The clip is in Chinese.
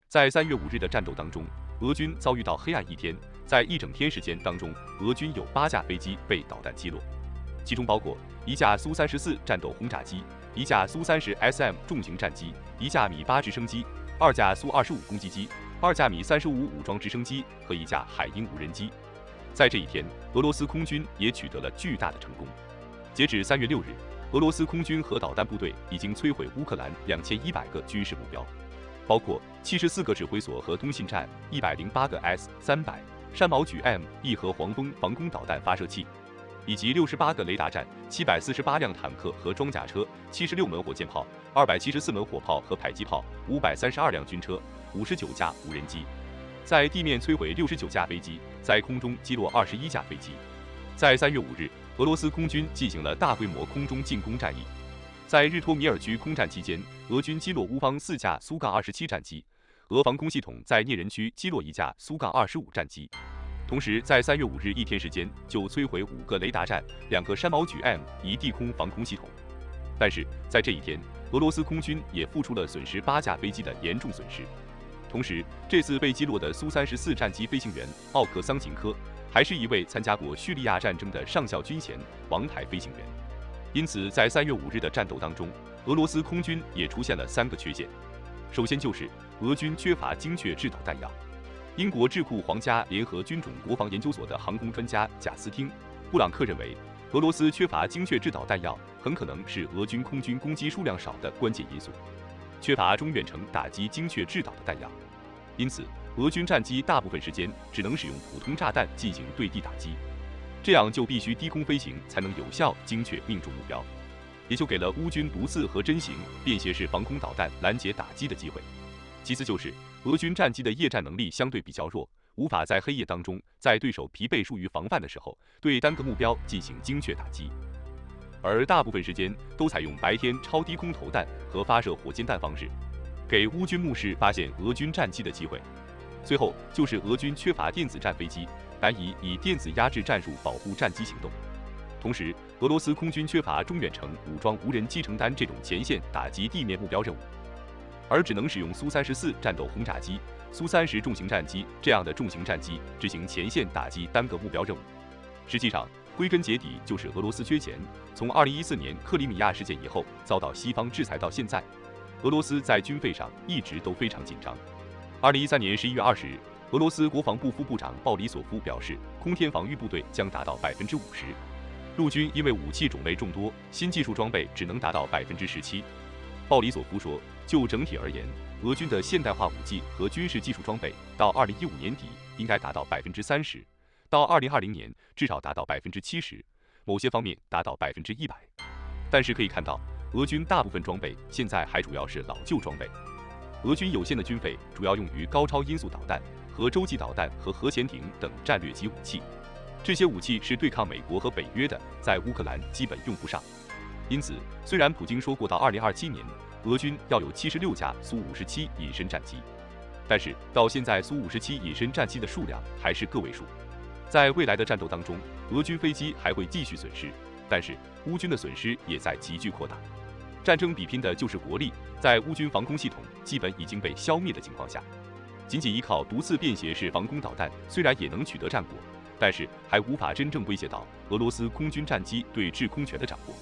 在3月5日的战斗当中，俄军遭遇到黑暗一天，在一整天时间当中，俄军有8架飞机被导弹击落，其中包括1架苏34战斗轰炸机、1架苏30 SM 重型战机、1架米8直升机、2架苏25攻击机、2架米35武装直升机和1架海鹰无人机。在这一天，俄罗斯空军也取得了巨大的成功。截止3月6日，俄罗斯空军和导弹部队已经摧毁乌克兰2100个军事目标，包括74个指挥所和通信站、108个 S-300、山毛榉 M1 和黄蜂防空导弹发射器，以及68个雷达站、748辆坦克和装甲车、76门火箭炮、274门火炮和迫击炮、532辆军车、59架无人机。在地面摧毁69架飞机，在空中击落21架飞机。在3月5日，俄罗斯空军进行了大规模空中进攻战役。在日托米尔区空战期间，俄军击落乌方4架苏 -27 战机，俄防空系统在聂人区击落1架苏 -25 战机。同时，在3月5日一天时间就摧毁5个雷达站、2个山毛榉 M1 地空防空系统。但是在这一天，俄罗斯空军也付出了损失8架飞机的严重损失。同时，这次被击落的苏34战机飞行员奥克桑琴科还是一位参加过叙利亚战争的上校军衔王牌飞行员。因此，在3月5日的战斗当中，俄罗斯空军也出现了3个缺陷。首先就是俄军缺乏精确制导弹药。英国智库皇家联合军种国防研究所的航空专家贾斯汀·布朗克认为，俄罗斯缺乏精确制导弹药很可能是俄军空军攻击数量少的关键因素。缺乏中远程打击精确制导的弹药，因此俄军战机大部分时间只能使用普通炸弹进行对地打击，这样就必须低空飞行才能有效精确命中目标，也就给了乌军毒刺和针型便携式防空导弹拦截打击的机会。其次就是俄军战机的夜战能力相对比较弱，无法在黑夜当中，在对手疲惫疏于防范的时候，对单个目标进行精确打击，而大部分时间都采用白天超低空投弹和发射火箭弹方式，给乌军目视发现俄军战机的机会。最后就是俄军缺乏电子战飞机，难以电子压制战术保护战机行动。同时，俄罗斯空军缺乏中远程武装无人机承担这种前线打击地面目标任务，而只能使用苏34战斗轰炸机、苏30重型战机这样的重型战机执行前线打击单个目标任务。实际上，归根结底就是俄罗斯缺钱。从2014年克里米亚事件以后，遭到西方制裁到现在，俄罗斯在军费上一直都非常紧张。2013年11月20日，俄罗斯国防部副部长鲍里索夫表示，空天防御部队将达到50%，陆军因为武器种类众多，新技术装备只能达到17%。鲍里索夫说，就整体而言，俄军的现代化武器和军事技术装备到2015年底应该达到30%，到2020年至少达到70%，某些方面达到100%。但是可以看到，俄军大部分装备现在还主要是老旧装备。俄军有限的军费主要用于高超音速导弹和洲际导弹和核潜艇等战略级武器，这些武器是对抗美国和北约的，在乌克兰基本用不上。因此，虽然普京说过到2027年俄军要有76架苏57隐身战机，但是到现在苏57隐身战机的数量还是个位数。在未来的战斗当中，俄军飞机还会继续损失，但是乌军的损失也在急剧扩大。战争比拼的就是国力，在乌军防空系统基本已经被消灭的情况下，仅仅依靠毒刺便携式防空导弹虽然也能取得战果，但是还无法真正威胁到俄罗斯空军战机对制空权的掌握。